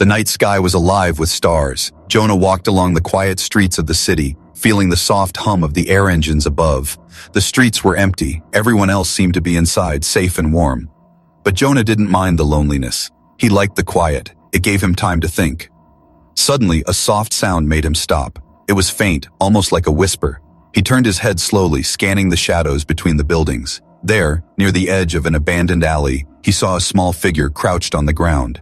The night sky was alive with stars. Jonah walked along the quiet streets of the city, feeling the soft hum of the air engines above. The streets were empty. Everyone else seemed to be inside, safe and warm. But Jonah didn't mind the loneliness. He liked the quiet. It gave him time to think. Suddenly, a soft sound made him stop. It was faint, almost like a whisper. He turned his head slowly, scanning the shadows between the buildings. There, near the edge of an abandoned alley, he saw a small figure crouched on the ground.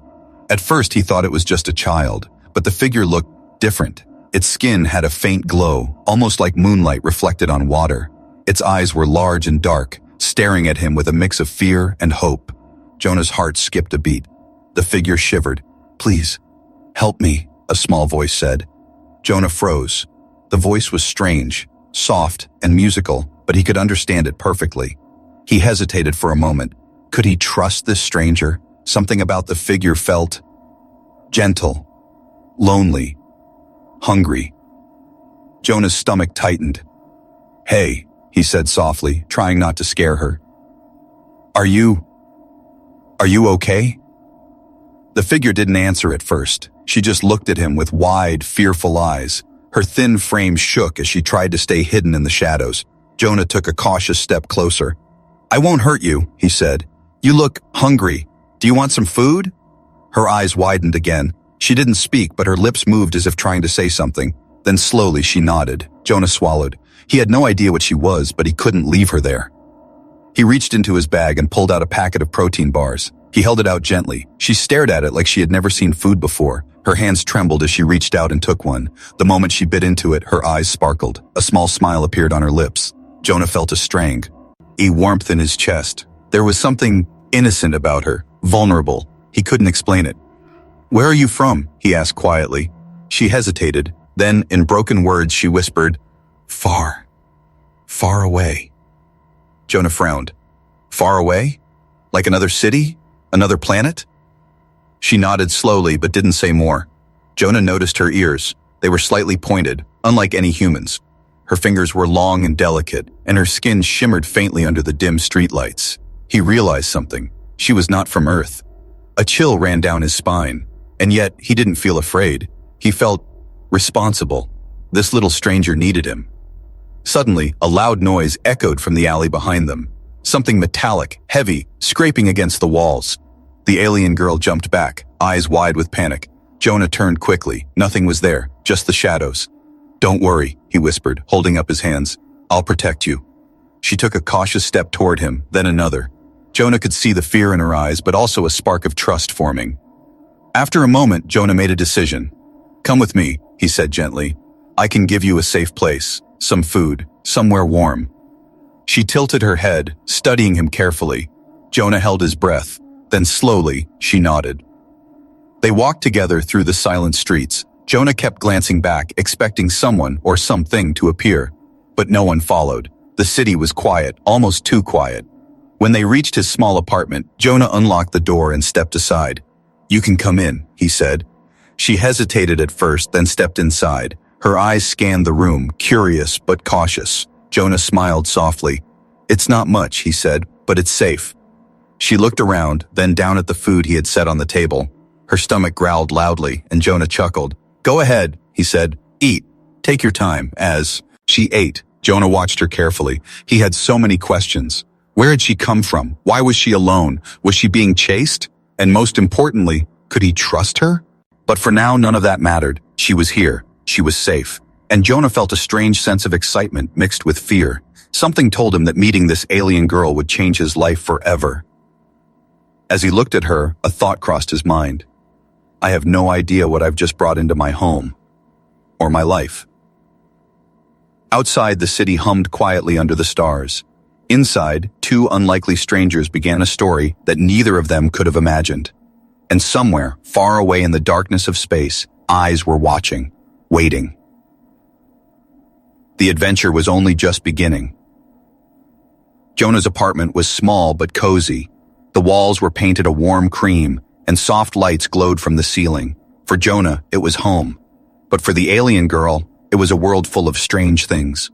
At first, he thought it was just a child, but the figure looked different. Its skin had a faint glow, almost like moonlight reflected on water. Its eyes were large and dark, staring at him with a mix of fear and hope. Jonah's heart skipped a beat. The figure shivered. "Please, help me," a small voice said. Jonah froze. The voice was strange, soft and musical, but he could understand it perfectly. He hesitated for a moment. Could he trust this stranger? Something about the figure felt gentle, lonely, hungry. Jonah's stomach tightened. "Hey," he said softly, trying not to scare her. Are you okay?" The figure didn't answer at first. She just looked at him with wide, fearful eyes. Her thin frame shook as she tried to stay hidden in the shadows. Jonah took a cautious step closer. "I won't hurt you," he said. "You look hungry. Do you want some food?" Her eyes widened again. She didn't speak, but her lips moved as if trying to say something. Then slowly she nodded. Jonah swallowed. He had no idea what she was, but he couldn't leave her there. He reached into his bag and pulled out a packet of protein bars. He held it out gently. She stared at it like she had never seen food before. Her hands trembled as she reached out and took one. The moment she bit into it, her eyes sparkled. A small smile appeared on her lips. Jonah felt a a warmth in his chest. There was something innocent about her, vulnerable. He couldn't explain it. "Where are you from?" he asked quietly. She hesitated. Then, in broken words, she whispered, "Far, far away." Jonah frowned. "Far away? Like another city? Another planet?" She nodded slowly but didn't say more. Jonah noticed her ears. They were slightly pointed, unlike any humans. Her fingers were long and delicate, and her skin shimmered faintly under the dim streetlights. He realized something. She was not from Earth. A chill ran down his spine, and yet he didn't feel afraid. He felt responsible. This little stranger needed him. Suddenly, a loud noise echoed from the alley behind them. Something metallic, heavy, scraping against the walls. The alien girl jumped back, eyes wide with panic. Jonah turned quickly. Nothing was there, just the shadows. "Don't worry," he whispered, holding up his hands. "I'll protect you." She took a cautious step toward him, then another. Jonah could see the fear in her eyes, but also a spark of trust forming. After a moment, Jonah made a decision. "Come with me," he said gently. "I can give you a safe place, some food, somewhere warm." She tilted her head, studying him carefully. Jonah held his breath. Then slowly, she nodded. They walked together through the silent streets. Jonah kept glancing back, expecting someone or something to appear. But no one followed. The city was quiet, almost too quiet. When they reached his small apartment, Jonah unlocked the door and stepped aside. "You can come in," he said. She hesitated at first, then stepped inside. Her eyes scanned the room, curious but cautious. Jonah smiled softly. "It's not much," he said, "but it's safe." She looked around, then down at the food he had set on the table. Her stomach growled loudly, and Jonah chuckled. "Go ahead," he said. "Eat. Take your time." As she ate, Jonah watched her carefully. He had so many questions. Where had she come from? Why was she alone? Was she being chased? And most importantly, could he trust her? But for now, none of that mattered. She was here. She was safe. And Jonah felt a strange sense of excitement mixed with fear. Something told him that meeting this alien girl would change his life forever. As he looked at her, a thought crossed his mind. I have no idea what I've just brought into my home. Or my life. Outside, the city hummed quietly under the stars. Inside, two unlikely strangers began a story that neither of them could have imagined. And somewhere, far away in the darkness of space, eyes were watching, waiting. The adventure was only just beginning. Jonah's apartment was small but cozy. The walls were painted a warm cream, and soft lights glowed from the ceiling. For Jonah, it was home. But for the alien girl, it was a world full of strange things.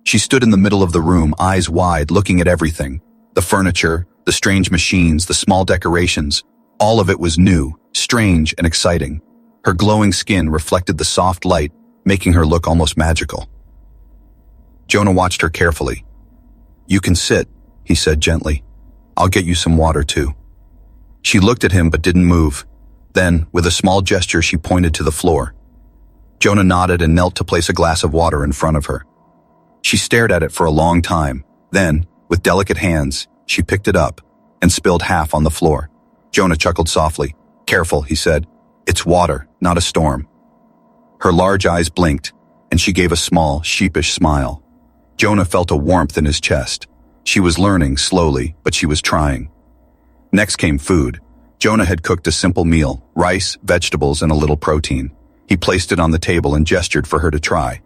She stood in the middle of the room, eyes wide, looking at everything. The furniture, the strange machines, the small decorations. All of it was new, strange, and exciting. Her glowing skin reflected the soft light, making her look almost magical. Jonah watched her carefully. "You can sit," he said gently. "I'll get you some water too." She looked at him but didn't move. Then, with a small gesture, she pointed to the floor. Jonah nodded and knelt to place a glass of water in front of her. She stared at it for a long time. Then, with delicate hands, she picked it up and spilled half on the floor. Jonah chuckled softly. "Careful," he said. "It's water, not a storm." Her large eyes blinked, and she gave a small, sheepish smile. Jonah felt a warmth in his chest. She was learning slowly, but she was trying. Next came food. Jonah had cooked a simple meal, rice, vegetables, and a little protein. He placed it on the table and gestured for her to try.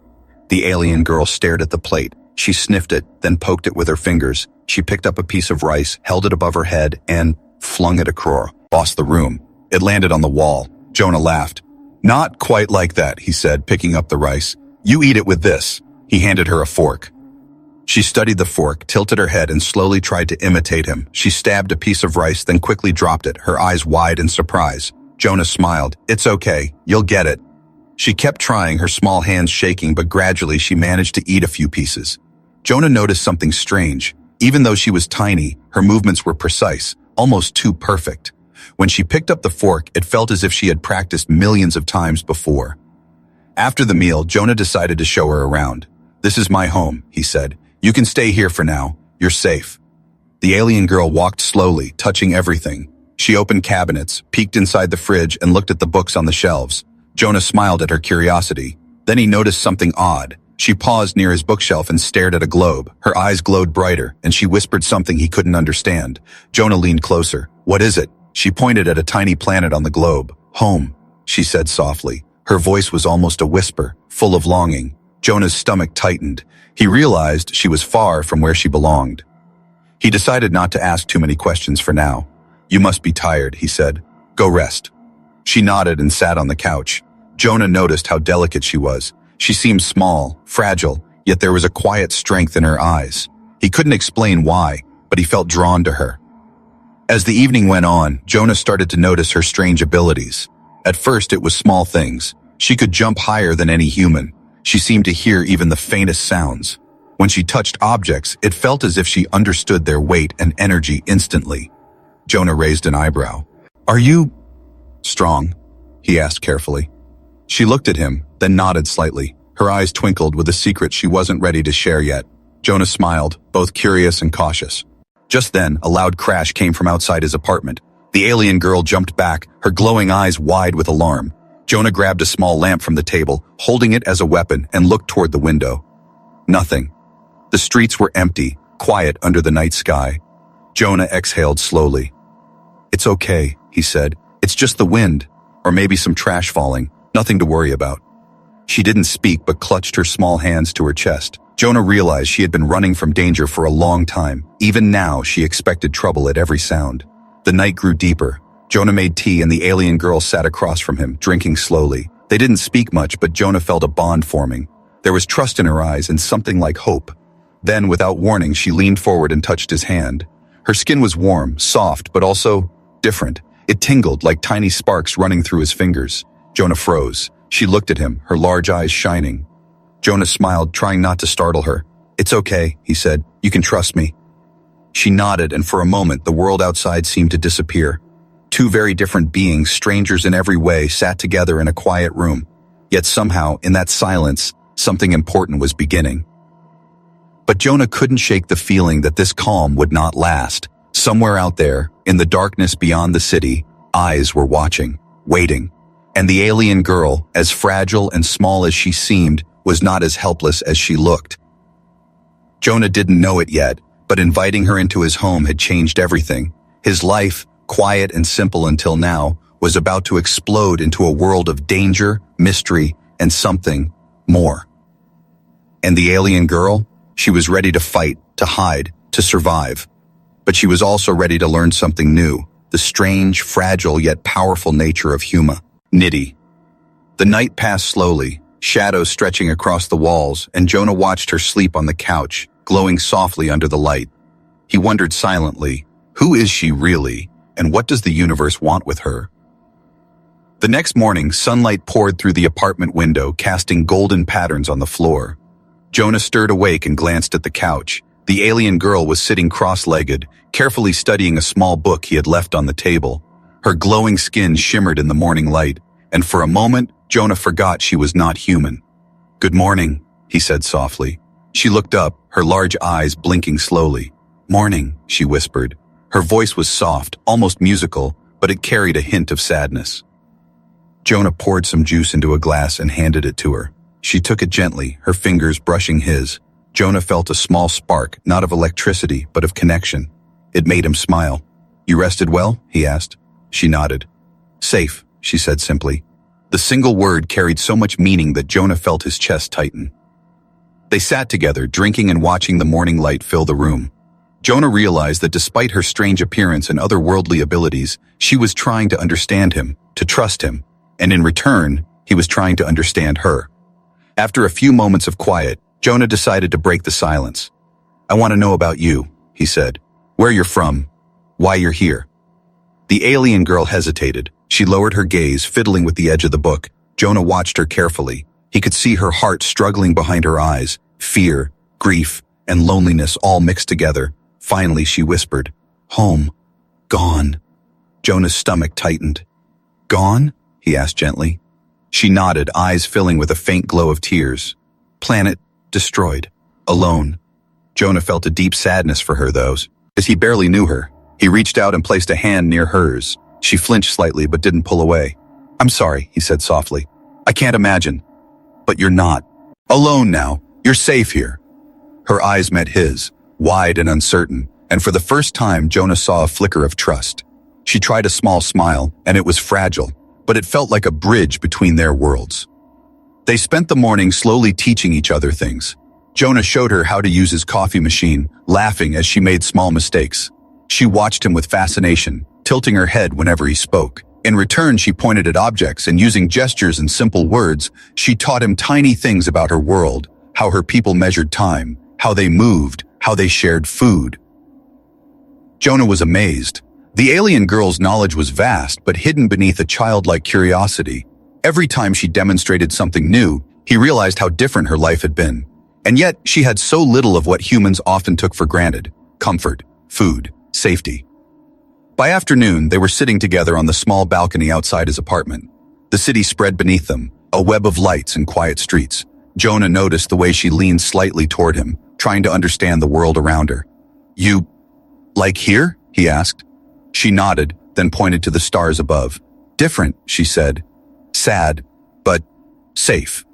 The alien girl stared at the plate. She sniffed it, then poked it with her fingers. She picked up a piece of rice, held it above her head, and flung it across the room. It landed on the wall. Jonah laughed. "Not quite like that," he said, picking up the rice. "You eat it with this." He handed her a fork. She studied the fork, tilted her head, and slowly tried to imitate him. She stabbed a piece of rice, then quickly dropped it, her eyes wide in surprise. Jonah smiled. "It's okay. You'll get it." She kept trying, her small hands shaking, but gradually she managed to eat a few pieces. Jonah noticed something strange. Even though she was tiny, her movements were precise, almost too perfect. When she picked up the fork, it felt as if she had practiced millions of times before. After the meal, Jonah decided to show her around. "This is my home," he said. "You can stay here for now. You're safe." The alien girl walked slowly, touching everything. She opened cabinets, peeked inside the fridge, and looked at the books on the shelves. Jonah smiled at her curiosity. Then he noticed something odd. She paused near his bookshelf and stared at a globe. Her eyes glowed brighter, and she whispered something he couldn't understand. Jonah leaned closer. "What is it?" She pointed at a tiny planet on the globe. "Home," she said softly. Her voice was almost a whisper, full of longing. Jonah's stomach tightened. He realized she was far from where she belonged. He decided not to ask too many questions for now. "You must be tired," he said. "Go rest." She nodded and sat on the couch. Jonah noticed how delicate she was. She seemed small, fragile, yet there was a quiet strength in her eyes. He couldn't explain why, but he felt drawn to her. As the evening went on, Jonah started to notice her strange abilities. At first, it was small things. She could jump higher than any human. She seemed to hear even the faintest sounds. When she touched objects, it felt as if she understood their weight and energy instantly. Jonah raised an eyebrow. "Are you strong?" he asked carefully. She looked at him, then nodded slightly. Her eyes twinkled with a secret she wasn't ready to share yet. Jonah smiled, both curious and cautious. Just then, a loud crash came from outside his apartment. The alien girl jumped back, her glowing eyes wide with alarm. Jonah grabbed a small lamp from the table, holding it as a weapon, and looked toward the window. Nothing. The streets were empty, quiet under the night sky. Jonah exhaled slowly. "It's okay," he said. "It's just the wind, or maybe some trash falling. Nothing to worry about." She didn't speak but clutched her small hands to her chest. Jonah realized she had been running from danger for a long time. Even now, she expected trouble at every sound. The night grew deeper. Jonah made tea and the alien girl sat across from him, drinking slowly. They didn't speak much, but Jonah felt a bond forming. There was trust in her eyes and something like hope. Then, without warning, she leaned forward and touched his hand. Her skin was warm, soft, but also different. It tingled like tiny sparks running through his fingers. Jonah froze. She looked at him, her large eyes shining. Jonah smiled, trying not to startle her. "It's okay," he said. "You can trust me." She nodded, and for a moment, the world outside seemed to disappear. Two very different beings, strangers in every way, sat together in a quiet room. Yet somehow, in that silence, something important was beginning. But Jonah couldn't shake the feeling that this calm would not last. Somewhere out there, in the darkness beyond the city, eyes were watching, waiting. And the alien girl, as fragile and small as she seemed, was not as helpless as she looked. Jonah didn't know it yet, but inviting her into his home had changed everything. His life, quiet and simple until now, was about to explode into a world of danger, mystery, and something more. And the alien girl? She was ready to fight, to hide, to survive. But she was also ready to learn something new, the strange, fragile, yet powerful nature of humanity. The night passed slowly, shadows stretching across the walls, and Jonah watched her sleep on the couch, glowing softly under the light. He wondered silently, who is she really, And what does the universe want with her? The next morning, sunlight poured through the apartment window, casting golden patterns on the floor. Jonah stirred awake and glanced at the couch. The alien girl was sitting cross-legged, carefully studying a small book he had left on the table. Her glowing skin shimmered in the morning light, and for a moment, Jonah forgot she was not human. "Good morning," he said softly. She looked up, her large eyes blinking slowly. "Morning," she whispered. Her voice was soft, almost musical, but it carried a hint of sadness. Jonah poured some juice into a glass and handed it to her. She took it gently, her fingers brushing his. Jonah felt a small spark, not of electricity, but of connection. It made him smile. "You rested well?" he asked. She nodded. "Safe," she said simply. The single word carried so much meaning that Jonah felt his chest tighten. They sat together, drinking and watching the morning light fill the room. Jonah realized that despite her strange appearance and otherworldly abilities, she was trying to understand him, to trust him, and in return, he was trying to understand her. After a few moments of quiet, Jonah decided to break the silence. "I want to know about you," he said. "Where you're from, why you're here." The alien girl hesitated. She lowered her gaze, fiddling with the edge of the book. Jonah watched her carefully. He could see her heart struggling behind her eyes, fear, grief, and loneliness all mixed together. Finally, she whispered, "Home. Gone." Jonah's stomach tightened. "Gone?" he asked gently. She nodded, eyes filling with a faint glow of tears. "Planet destroyed. Alone." Jonah felt a deep sadness for her, though, as he barely knew her. He reached out and placed a hand near hers. She flinched slightly but didn't pull away. "I'm sorry," he said softly. "I can't imagine." "But you're not. Alone now. You're safe here." Her eyes met his, wide and uncertain, and for the first time Jonah saw a flicker of trust. She tried a small smile, and it was fragile, but it felt like a bridge between their worlds. They spent the morning slowly teaching each other things. Jonah showed her how to use his coffee machine, laughing as she made small mistakes. She watched him with fascination, tilting her head whenever he spoke. In return, she pointed at objects and using gestures and simple words, she taught him tiny things about her world, how her people measured time, how they moved, how they shared food. Jonah was amazed. The alien girl's knowledge was vast, but hidden beneath a childlike curiosity. Every time she demonstrated something new, he realized how different her life had been. And yet, she had so little of what humans often took for granted: comfort, food, safety. By afternoon, they were sitting together on the small balcony outside his apartment. The city spread beneath them, a web of lights and quiet streets. Jonah noticed the way she leaned slightly toward him, trying to understand the world around her. "You like here?" he asked. She nodded, then pointed to the stars above. "Different," she said. "Sad, but safe."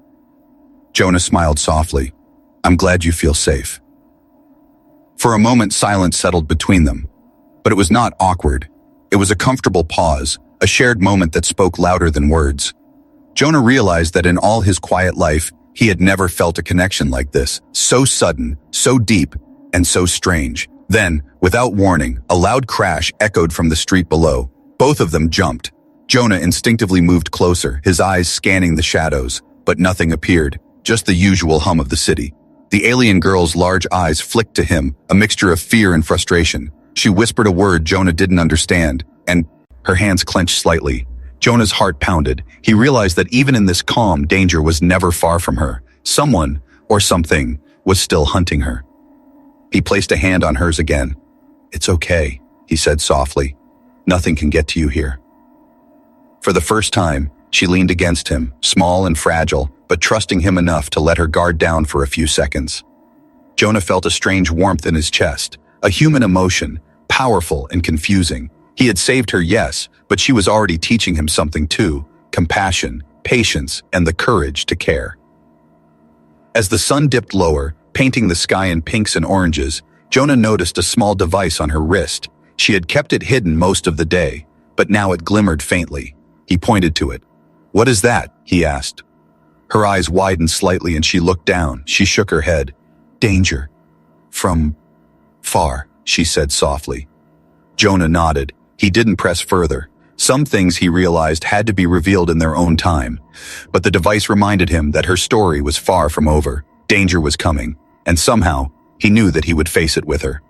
Jonah smiled softly. "I'm glad you feel safe." For a moment, silence settled between them. But it was not awkward. It was a comfortable pause, a shared moment that spoke louder than words. Jonah realized that in all his quiet life, he had never felt a connection like this, so sudden, so deep, and so strange. Then, without warning, a loud crash echoed from the street below. Both of them jumped. Jonah instinctively moved closer, his eyes scanning the shadows, but nothing appeared, just the usual hum of the city. The alien girl's large eyes flicked to him, a mixture of fear and frustration. She whispered a word Jonah didn't understand, and her hands clenched slightly. Jonah's heart pounded. He realized that even in this calm, danger was never far from her. Someone, or something, was still hunting her. He placed a hand on hers again. "It's okay," he said softly. "Nothing can get to you here." For the first time, she leaned against him, small and fragile, but trusting him enough to let her guard down for a few seconds. Jonah felt a strange warmth in his chest, a human emotion, powerful and confusing. He had saved her, yes, but she was already teaching him something too: compassion, patience, and the courage to care. As the sun dipped lower, painting the sky in pinks and oranges, Jonah noticed a small device on her wrist. She had kept it hidden most of the day, but now it glimmered faintly. He pointed to it. "What is that?" he asked. Her eyes widened slightly and she looked down. She shook her head. "Danger. From far," she said softly. Jonah nodded. He didn't press further. Some things he realized had to be revealed in their own time. But the device reminded him that her story was far from over. Danger was coming, and somehow, he knew that he would face it with her.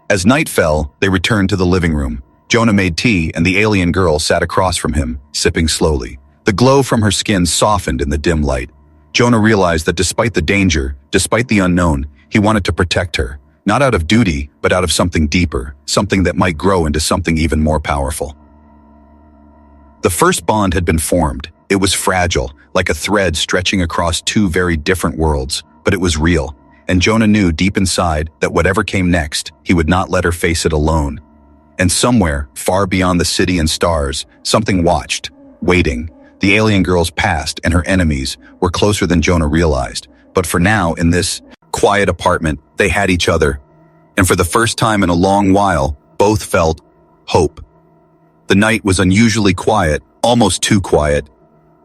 As night fell, they returned to the living room. Jonah made tea and the alien girl sat across from him, sipping slowly. The glow from her skin softened in the dim light. Jonah realized that despite the danger, despite the unknown, he wanted to protect her. Not out of duty, but out of something deeper, something that might grow into something even more powerful. The first bond had been formed. It was fragile, like a thread stretching across two very different worlds, but it was real. And Jonah knew deep inside that whatever came next, he would not let her face it alone. And somewhere, far beyond the city and stars, something watched, waiting. The alien girl's past and her enemies were closer than Jonah realized. But for now, in this quiet apartment, they had each other. And for the first time in a long while, both felt hope. The night was unusually quiet, almost too quiet.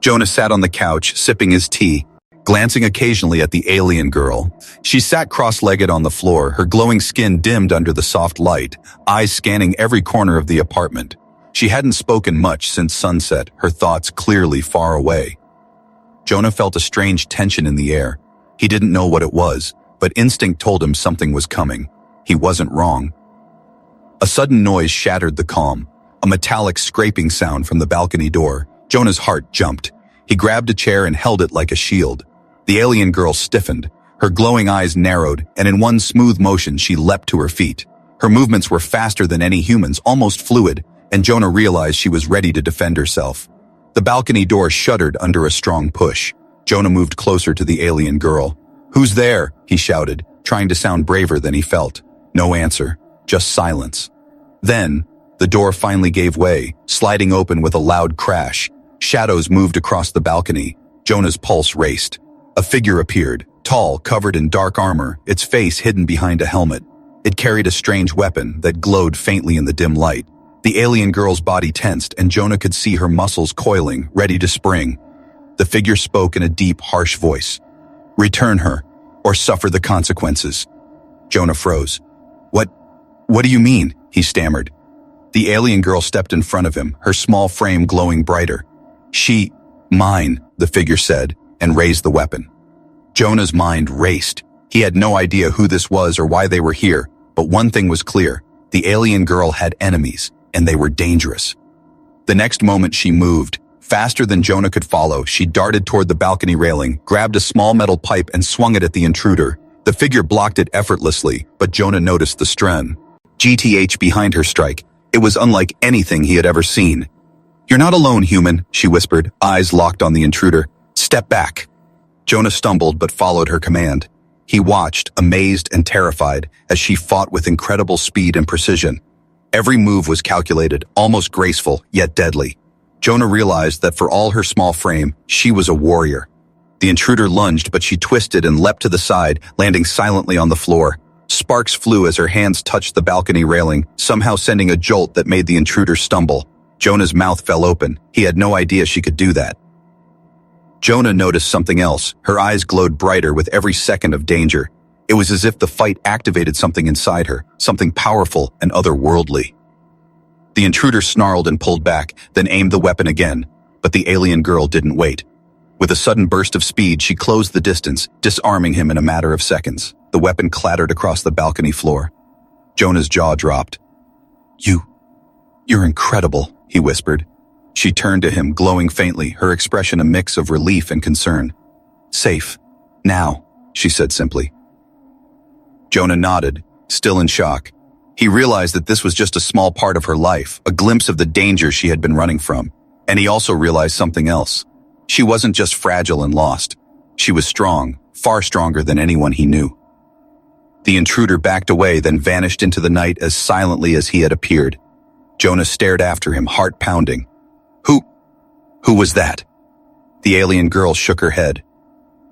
Jonah sat on the couch, sipping his tea, glancing occasionally at the alien girl. She sat cross-legged on the floor, her glowing skin dimmed under the soft light, eyes scanning every corner of the apartment. She hadn't spoken much since sunset, her thoughts clearly far away. Jonah felt a strange tension in the air. He didn't know what it was, but instinct told him something was coming. He wasn't wrong. A sudden noise shattered the calm, a metallic scraping sound from the balcony door. Jonah's heart jumped. He grabbed a chair and held it like a shield. The alien girl stiffened. Her glowing eyes narrowed, and in one smooth motion she leapt to her feet. Her movements were faster than any human's, almost fluid, and Jonah realized she was ready to defend herself. The balcony door shuddered under a strong push. Jonah moved closer to the alien girl. "Who's there?" he shouted, trying to sound braver than he felt. No answer, just silence. Then, the door finally gave way, sliding open with a loud crash. Shadows moved across the balcony. Jonah's pulse raced. A figure appeared, tall, covered in dark armor, its face hidden behind a helmet. It carried a strange weapon that glowed faintly in the dim light. The alien girl's body tensed, and Jonah could see her muscles coiling, ready to spring. The figure spoke in a deep, harsh voice. "Return her, or suffer the consequences." Jonah froze. What do you mean?" he stammered. The alien girl stepped in front of him, her small frame glowing brighter. Mine," the figure said, and raised the weapon. Jonah's mind raced. He had no idea who this was or why they were here, but one thing was clear. The alien girl had enemies, and they were dangerous. The next moment she moved. Faster than Jonah could follow, she darted toward the balcony railing, grabbed a small metal pipe and swung it at the intruder. The figure blocked it effortlessly, but Jonah noticed the strength behind her strike. It was unlike anything he had ever seen. "You're not alone, human," she whispered, eyes locked on the intruder. "Step back." Jonah stumbled but followed her command. He watched, amazed and terrified, as she fought with incredible speed and precision. Every move was calculated, almost graceful, yet deadly. Jonah realized that for all her small frame, she was a warrior. The intruder lunged, but she twisted and leapt to the side, landing silently on the floor. Sparks flew as her hands touched the balcony railing, somehow sending a jolt that made the intruder stumble. Jonah's mouth fell open. He had no idea she could do that. Jonah noticed something else. Her eyes glowed brighter with every second of danger. It was as if the fight activated something inside her, something powerful and otherworldly. The intruder snarled and pulled back, then aimed the weapon again. But the alien girl didn't wait. With a sudden burst of speed, she closed the distance, disarming him in a matter of seconds. The weapon clattered across the balcony floor. Jonah's jaw dropped. You're incredible," he whispered. She turned to him, glowing faintly, her expression a mix of relief and concern. "Safe. Now," she said simply. Jonah nodded, still in shock. He realized that this was just a small part of her life, a glimpse of the danger she had been running from. And he also realized something else. She wasn't just fragile and lost. She was strong, far stronger than anyone he knew. The intruder backed away, then vanished into the night as silently as he had appeared. Jonah stared after him, heart pounding. Who was that?" The alien girl shook her head.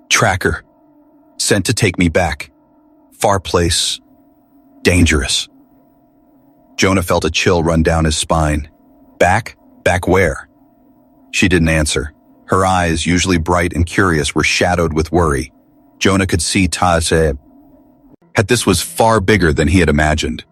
"Tracker. Sent to take me back. Far place. Dangerous." Jonah felt a chill run down his spine. "Back? Back where?" She didn't answer. Her eyes, usually bright and curious, were shadowed with worry. Jonah could see that this was far bigger than he had imagined.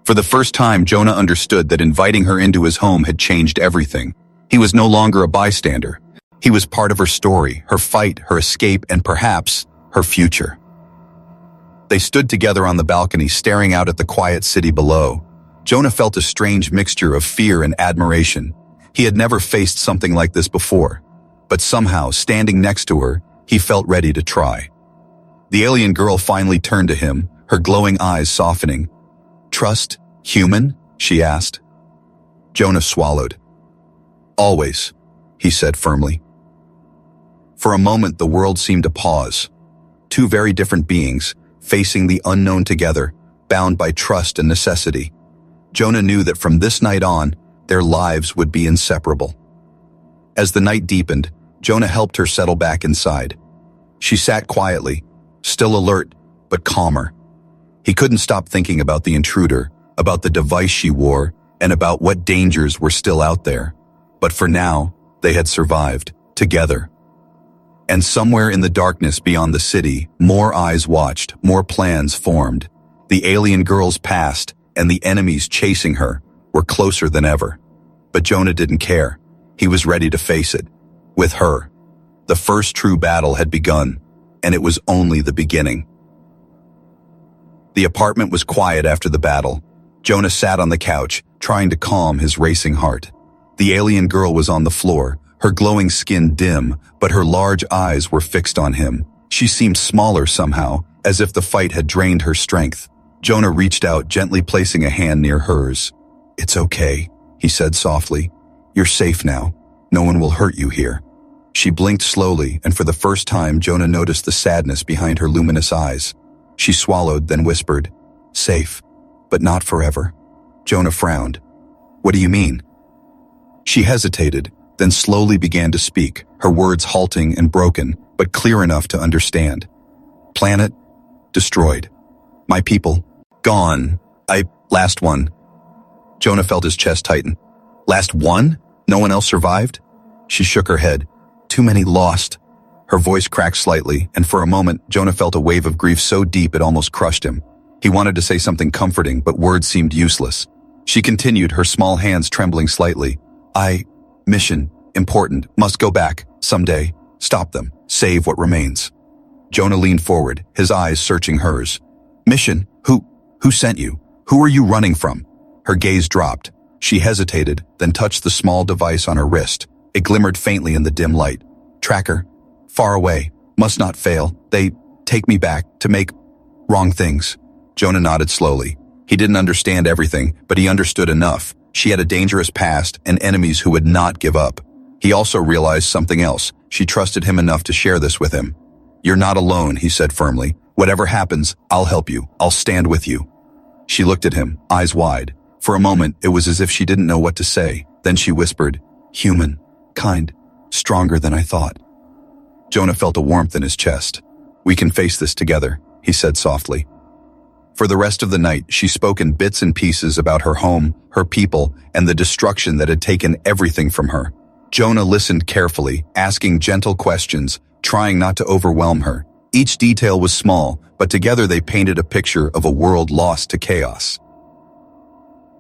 For the first time, Jonah understood that inviting her into his home had changed everything. He was no longer a bystander. He was part of her story, her fight, her escape, and perhaps her future. They stood together on the balcony staring out at the quiet city below. Jonah felt a strange mixture of fear and admiration. He had never faced something like this before. But somehow, standing next to her, he felt ready to try. The alien girl finally turned to him, her glowing eyes softening. "Trust, human?" she asked. Jonah swallowed. "Always," he said firmly. For a moment, the world seemed to pause. Two very different beings, facing the unknown together, bound by trust and necessity. Jonah knew that from this night on, their lives would be inseparable. As the night deepened, Jonah helped her settle back inside. She sat quietly, still alert, but calmer. He couldn't stop thinking about the intruder, about the device she wore, and about what dangers were still out there. But for now, they had survived, together. And somewhere in the darkness beyond the city, more eyes watched, more plans formed. The alien girl's past, and the enemies chasing her, were closer than ever. But Jonah didn't care. He was ready to face it. With her. The first true battle had begun, and it was only the beginning. The apartment was quiet after the battle. Jonah sat on the couch, trying to calm his racing heart. The alien girl was on the floor, her glowing skin dim, but her large eyes were fixed on him. She seemed smaller somehow, as if the fight had drained her strength. Jonah reached out, gently placing a hand near hers. "It's okay," he said softly. "You're safe now. No one will hurt you here." She blinked slowly, and for the first time Jonah noticed the sadness behind her luminous eyes. She swallowed, then whispered, "Safe, but not forever." Jonah frowned. "What do you mean?" She hesitated, then slowly began to speak, her words halting and broken, but clear enough to understand. "Planet, destroyed. My people, gone. Last one." Jonah felt his chest tighten. "Last one? No one else survived?" She shook her head. "Too many lost." Her voice cracked slightly, and for a moment, Jonah felt a wave of grief so deep it almost crushed him. He wanted to say something comforting, but words seemed useless. She continued, her small hands trembling slightly. Mission, important, must go back, someday. Stop them, save what remains." Jonah leaned forward, his eyes searching hers. "Mission? Who sent you? Who are you running from?" Her gaze dropped. She hesitated, then touched the small device on her wrist. It glimmered faintly in the dim light. "Tracker. Far away. Must not fail. They take me back to make wrong things." Jonah nodded slowly. He didn't understand everything, but he understood enough. She had a dangerous past and enemies who would not give up. He also realized something else. She trusted him enough to share this with him. "You're not alone," he said firmly. "Whatever happens, I'll help you. I'll stand with you." She looked at him, eyes wide. For a moment, it was as if she didn't know what to say. Then she whispered, "Human, kind, stronger than I thought." Jonah felt a warmth in his chest. "We can face this together," he said softly. For the rest of the night, she spoke in bits and pieces about her home, her people, and the destruction that had taken everything from her. Jonah listened carefully, asking gentle questions, trying not to overwhelm her. Each detail was small, but together they painted a picture of a world lost to chaos.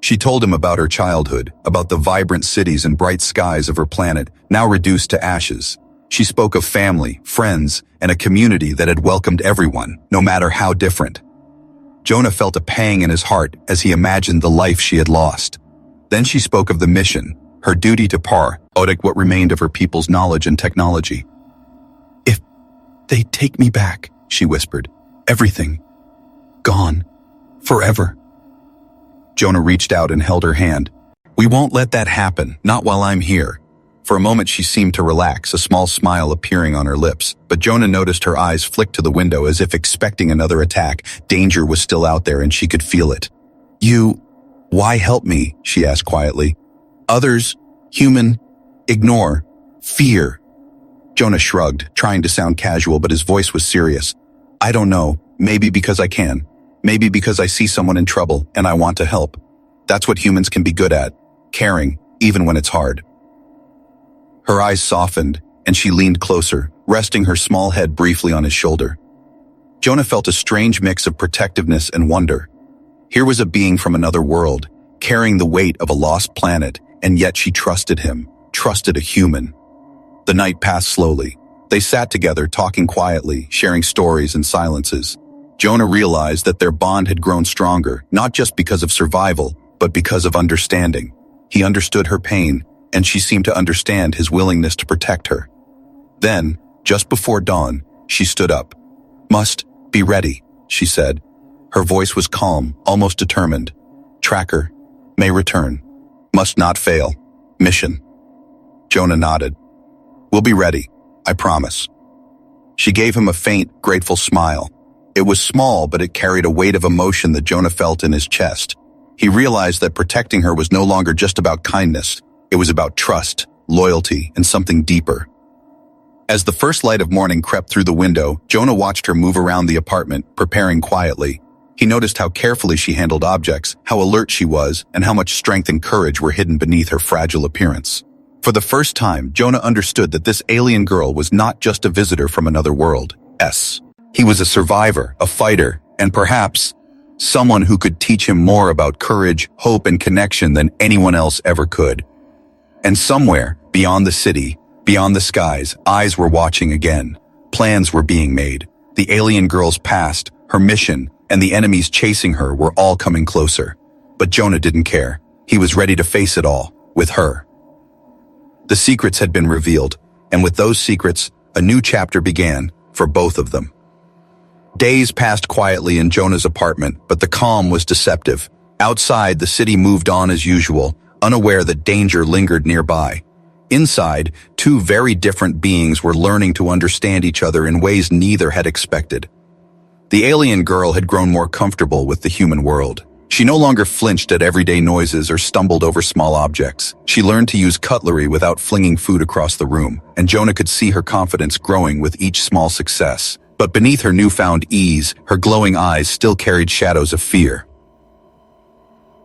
She told him about her childhood, about the vibrant cities and bright skies of her planet, now reduced to ashes. She spoke of family, friends, and a community that had welcomed everyone, no matter how different. Jonah felt a pang in his heart as he imagined the life she had lost. Then she spoke of the mission, her duty to protect what remained of her people's knowledge and technology. "If they take me back," she whispered, "everything, gone, forever." Jonah reached out and held her hand. "We won't let that happen, not while I'm here." For a moment she seemed to relax, a small smile appearing on her lips, but Jonah noticed her eyes flick to the window as if expecting another attack. Danger was still out there and she could feel it. Why help me?" she asked quietly. "Others, human, ignore, fear." Jonah shrugged, trying to sound casual, but his voice was serious. "I don't know, maybe because I can. Maybe because I see someone in trouble and I want to help. That's what humans can be good at, caring, even when it's hard." Her eyes softened, and she leaned closer, resting her small head briefly on his shoulder. Jonah felt a strange mix of protectiveness and wonder. Here was a being from another world, carrying the weight of a lost planet, and yet she trusted him, trusted a human. The night passed slowly. They sat together, talking quietly, sharing stories and silences. Jonah realized that their bond had grown stronger, not just because of survival, but because of understanding. He understood her pain, and she seemed to understand his willingness to protect her. Then, just before dawn, she stood up. "Must be ready," she said. Her voice was calm, almost determined. "Tracker may return. Must not fail. Mission." Jonah nodded. "We'll be ready, I promise." She gave him a faint, grateful smile. It was small, but it carried a weight of emotion that Jonah felt in his chest. He realized that protecting her was no longer just about kindness. It was about trust, loyalty, and something deeper. As the first light of morning crept through the window, Jonah watched her move around the apartment, preparing quietly. He noticed how carefully she handled objects, how alert she was, and how much strength and courage were hidden beneath her fragile appearance. For the first time, Jonah understood that this alien girl was not just a visitor from another world. He was a survivor, a fighter, and perhaps someone who could teach him more about courage, hope, and connection than anyone else ever could. And somewhere, beyond the city, beyond the skies, eyes were watching again. Plans were being made. The alien girl's past, her mission, and the enemies chasing her were all coming closer. But Jonah didn't care. He was ready to face it all, with her. The secrets had been revealed, and with those secrets, a new chapter began, for both of them. Days passed quietly in Jonah's apartment, but the calm was deceptive. Outside, the city moved on as usual, unaware that danger lingered nearby. Inside, two very different beings were learning to understand each other in ways neither had expected. The alien girl had grown more comfortable with the human world. She no longer flinched at everyday noises or stumbled over small objects. She learned to use cutlery without flinging food across the room, and Jonah could see her confidence growing with each small success. But beneath her newfound ease, her glowing eyes still carried shadows of fear.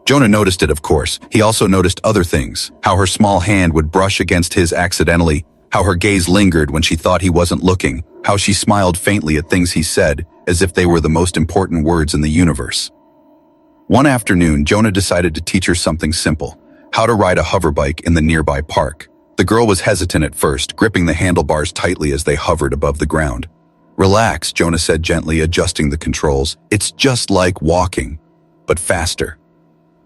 Jonah noticed it, of course. He also noticed other things, how her small hand would brush against his accidentally, how her gaze lingered when she thought he wasn't looking, how she smiled faintly at things he said, as if they were the most important words in the universe. One afternoon, Jonah decided to teach her something simple, how to ride a hoverbike in the nearby park. The girl was hesitant at first, gripping the handlebars tightly as they hovered above the ground. "Relax," Jonah said gently, adjusting the controls. "It's just like walking, but faster."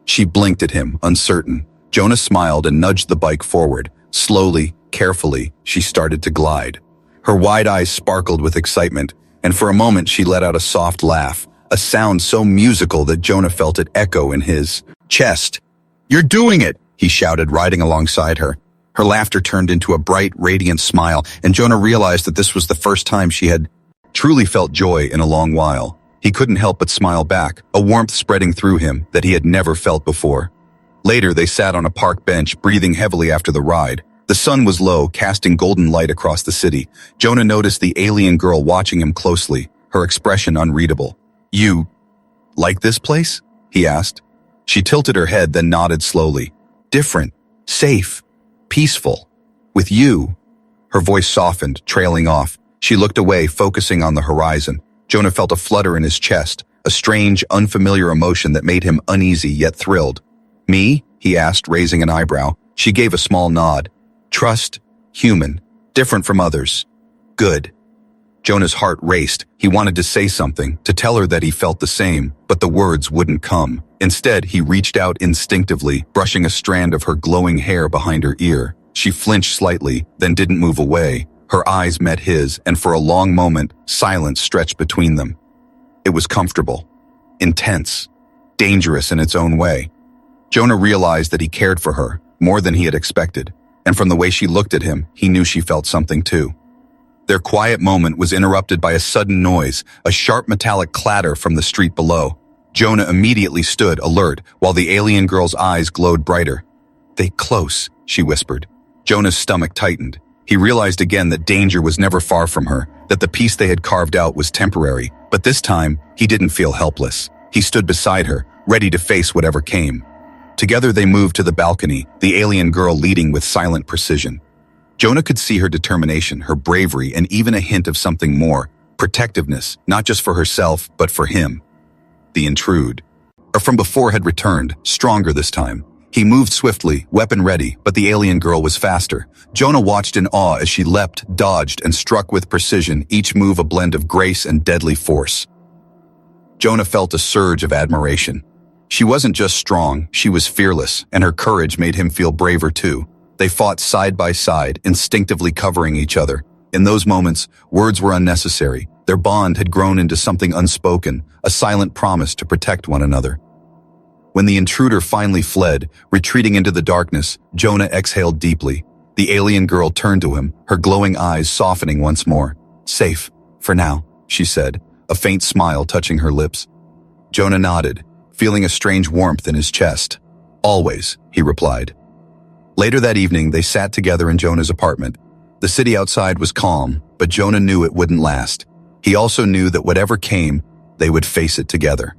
She blinked at him, uncertain. Jonah smiled and nudged the bike forward. Slowly, carefully, she started to glide. Her wide eyes sparkled with excitement, and for a moment she let out a soft laugh, a sound so musical that Jonah felt it echo in his chest. "You're doing it!" he shouted, riding alongside her. Her laughter turned into a bright, radiant smile, and Jonah realized that this was the first time she had truly felt joy in a long while. He couldn't help but smile back, a warmth spreading through him that he had never felt before. Later, they sat on a park bench, breathing heavily after the ride. The sun was low, casting golden light across the city. Jonah noticed the alien girl watching him closely, her expression unreadable. "You like this place?" he asked. She tilted her head, then nodded slowly. "Different, safe, peaceful. With you." Her voice softened, trailing off. She looked away, focusing on the horizon. Jonah felt a flutter in his chest, a strange, unfamiliar emotion that made him uneasy yet thrilled. "Me?" he asked, raising an eyebrow. She gave a small nod. "Trust, human, different from others. Good." Jonah's heart raced. He wanted to say something, to tell her that he felt the same, but the words wouldn't come. Instead, he reached out instinctively, brushing a strand of her glowing hair behind her ear. She flinched slightly, then didn't move away. Her eyes met his, and for a long moment, silence stretched between them. It was comfortable, intense, dangerous in its own way. Jonah realized that he cared for her, more than he had expected, and from the way she looked at him, he knew she felt something too. Their quiet moment was interrupted by a sudden noise, a sharp metallic clatter from the street below. Jonah immediately stood, alert, while the alien girl's eyes glowed brighter. "They close," she whispered. Jonah's stomach tightened. He realized again that danger was never far from her, that the peace they had carved out was temporary, but this time, he didn't feel helpless. He stood beside her, ready to face whatever came. Together they moved to the balcony, the alien girl leading with silent precision. Jonah could see her determination, her bravery, and even a hint of something more, protectiveness, not just for herself, but for him. The intruder from before had returned, stronger this time. He moved swiftly, weapon ready, but the alien girl was faster. Jonah watched in awe as she leapt, dodged, and struck with precision, each move a blend of grace and deadly force. Jonah felt a surge of admiration. She wasn't just strong, she was fearless, and her courage made him feel braver too. They fought side by side, instinctively covering each other. In those moments, words were unnecessary. Their bond had grown into something unspoken, a silent promise to protect one another. When the intruder finally fled, retreating into the darkness, Jonah exhaled deeply. The alien girl turned to him, her glowing eyes softening once more. "Safe, for now," she said, a faint smile touching her lips. Jonah nodded, feeling a strange warmth in his chest. "Always," he replied. Later that evening, they sat together in Jonah's apartment. The city outside was calm, but Jonah knew it wouldn't last. He also knew that whatever came, they would face it together.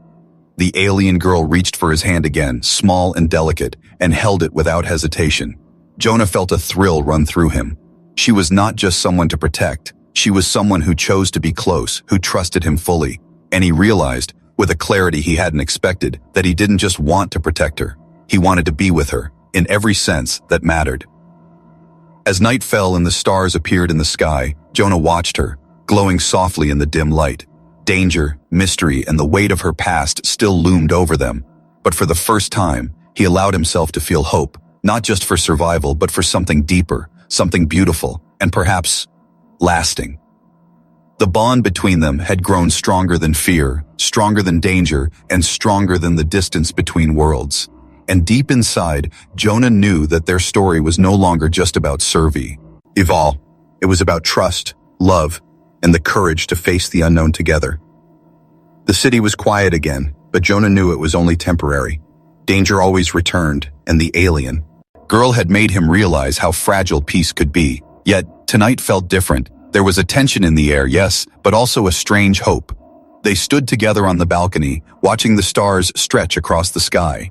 The alien girl reached for his hand again, small and delicate, and held it without hesitation. Jonah felt a thrill run through him. She was not just someone to protect. She was someone who chose to be close, who trusted him fully. And he realized, with a clarity he hadn't expected, that he didn't just want to protect her. He wanted to be with her, in every sense that mattered. As night fell and the stars appeared in the sky, Jonah watched her, glowing softly in the dim light. Danger, mystery, and the weight of her past still loomed over them. But for the first time, he allowed himself to feel hope, not just for survival, but for something deeper, something beautiful, and perhaps lasting. The bond between them had grown stronger than fear, stronger than danger, and stronger than the distance between worlds. And deep inside, Jonah knew that their story was no longer just about survival. It was about trust, love, and the courage to face the unknown together. The city was quiet again, but Jonah knew it was only temporary. Danger always returned, and the alien girl had made him realize how fragile peace could be. Yet, tonight felt different. There was a tension in the air, yes, but also a strange hope. They stood together on the balcony, watching the stars stretch across the sky.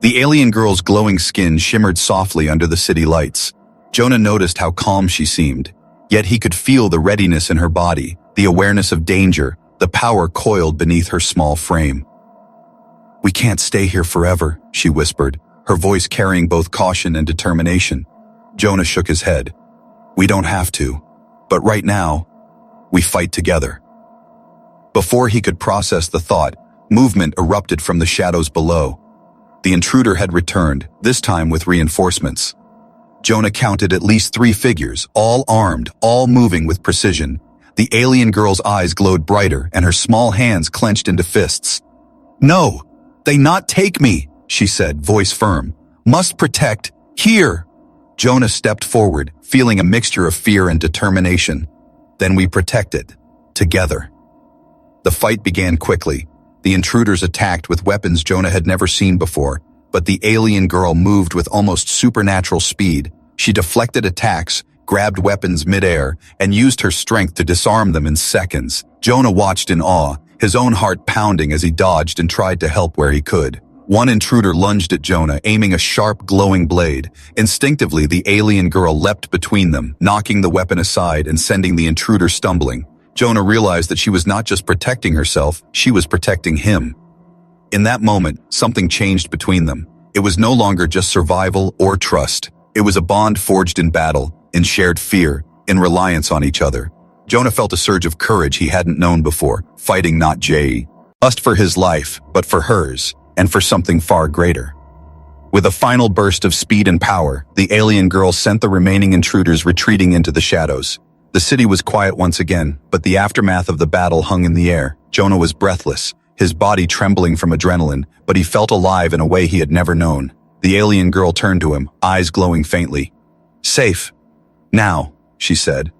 The alien girl's glowing skin shimmered softly under the city lights. Jonah noticed how calm she seemed. Yet he could feel the readiness in her body, the awareness of danger, the power coiled beneath her small frame. "We can't stay here forever," she whispered, her voice carrying both caution and determination. Jonah shook his head. "We don't have to. But right now, we fight together." Before he could process the thought, movement erupted from the shadows below. The intruder had returned, this time with reinforcements. Jonah counted at least 3 figures, all armed, all moving with precision. The alien girl's eyes glowed brighter, and her small hands clenched into fists. "No, they not take me," she said, voice firm. "Must protect, here." Jonah stepped forward, feeling a mixture of fear and determination. "Then we protect it, together." The fight began quickly. The intruders attacked with weapons Jonah had never seen before, but the alien girl moved with almost supernatural speed. She deflected attacks, grabbed weapons midair, and used her strength to disarm them in seconds. Jonah watched in awe, his own heart pounding as he dodged and tried to help where he could. One intruder lunged at Jonah, aiming a sharp, glowing blade. Instinctively, the alien girl leapt between them, knocking the weapon aside and sending the intruder stumbling. Jonah realized that she was not just protecting herself, she was protecting him. In that moment, something changed between them. It was no longer just survival or trust. It was a bond forged in battle, in shared fear, in reliance on each other. Jonah felt a surge of courage he hadn't known before, fighting not just for his life, but for hers, and for something far greater. With a final burst of speed and power, the alien girl sent the remaining intruders retreating into the shadows. The city was quiet once again, but the aftermath of the battle hung in the air. Jonah was breathless, his body trembling from adrenaline, but he felt alive in a way he had never known. The alien girl turned to him, eyes glowing faintly. "Safe. Now," she said.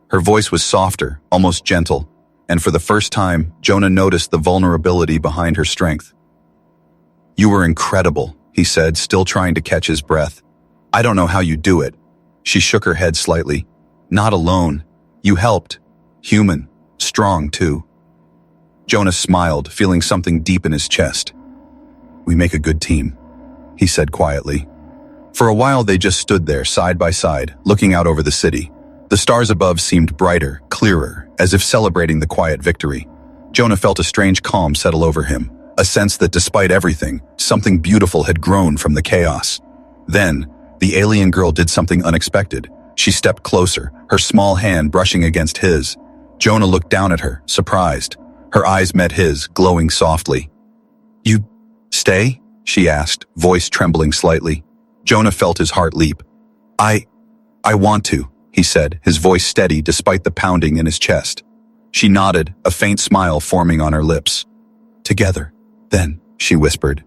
Her voice was softer, almost gentle, and for the first time, Jonah noticed the vulnerability behind her strength. "You were incredible," he said, still trying to catch his breath. "I don't know how you do it." She shook her head slightly. "Not alone. You helped. Human. Strong, too." Jonah smiled, feeling something deep in his chest. "We make a good team," he said quietly. For a while they just stood there, side by side, looking out over the city. The stars above seemed brighter, clearer, as if celebrating the quiet victory. Jonah felt a strange calm settle over him, a sense that despite everything, something beautiful had grown from the chaos. Then, the alien girl did something unexpected. She stepped closer, her small hand brushing against his. Jonah looked down at her, surprised. Her eyes met his, glowing softly. "You stay?" she asked, voice trembling slightly. Jonah felt his heart leap. I want to," he said, his voice steady despite the pounding in his chest. She nodded, a faint smile forming on her lips. "Together, then," she whispered.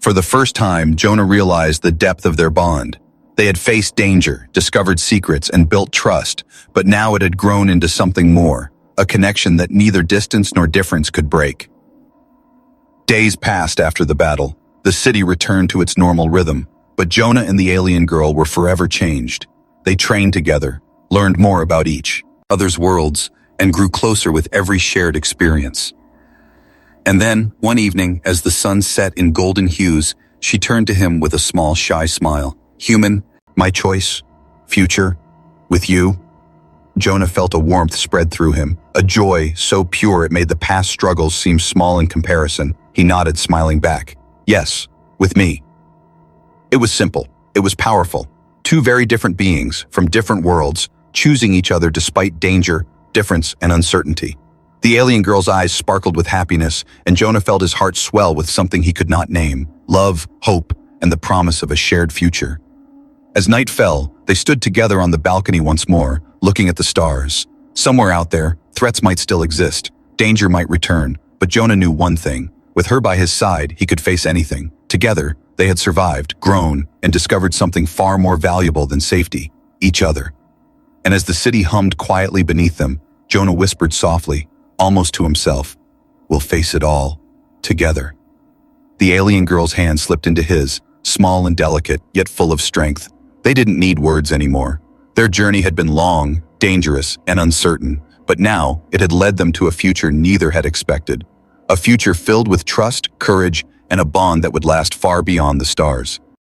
For the first time, Jonah realized the depth of their bond. They had faced danger, discovered secrets, and built trust, but now it had grown into something more, a connection that neither distance nor difference could break. Days passed after the battle. The city returned to its normal rhythm, but Jonah and the alien girl were forever changed. They trained together, learned more about each other's worlds, and grew closer with every shared experience. And then, one evening, as the sun set in golden hues, she turned to him with a small, shy smile. "Human, my choice, future, with you." Jonah felt a warmth spread through him, a joy so pure it made the past struggles seem small in comparison. He nodded, smiling back. "Yes, with me." It was simple. It was powerful. Two very different beings, from different worlds, choosing each other despite danger, difference, and uncertainty. The alien girl's eyes sparkled with happiness, and Jonah felt his heart swell with something he could not name: love, hope, and the promise of a shared future. As night fell, they stood together on the balcony once more, looking at the stars. Somewhere out there, threats might still exist, danger might return, but Jonah knew one thing: with her by his side, he could face anything. Together, they had survived, grown, and discovered something far more valuable than safety: each other. And as the city hummed quietly beneath them, Jonah whispered softly, almost to himself, "We'll face it all, together." The alien girl's hand slipped into his, small and delicate, yet full of strength. They didn't need words anymore. Their journey had been long, dangerous, and uncertain, but now it had led them to a future neither had expected. A future filled with trust, courage, and a bond that would last far beyond the stars.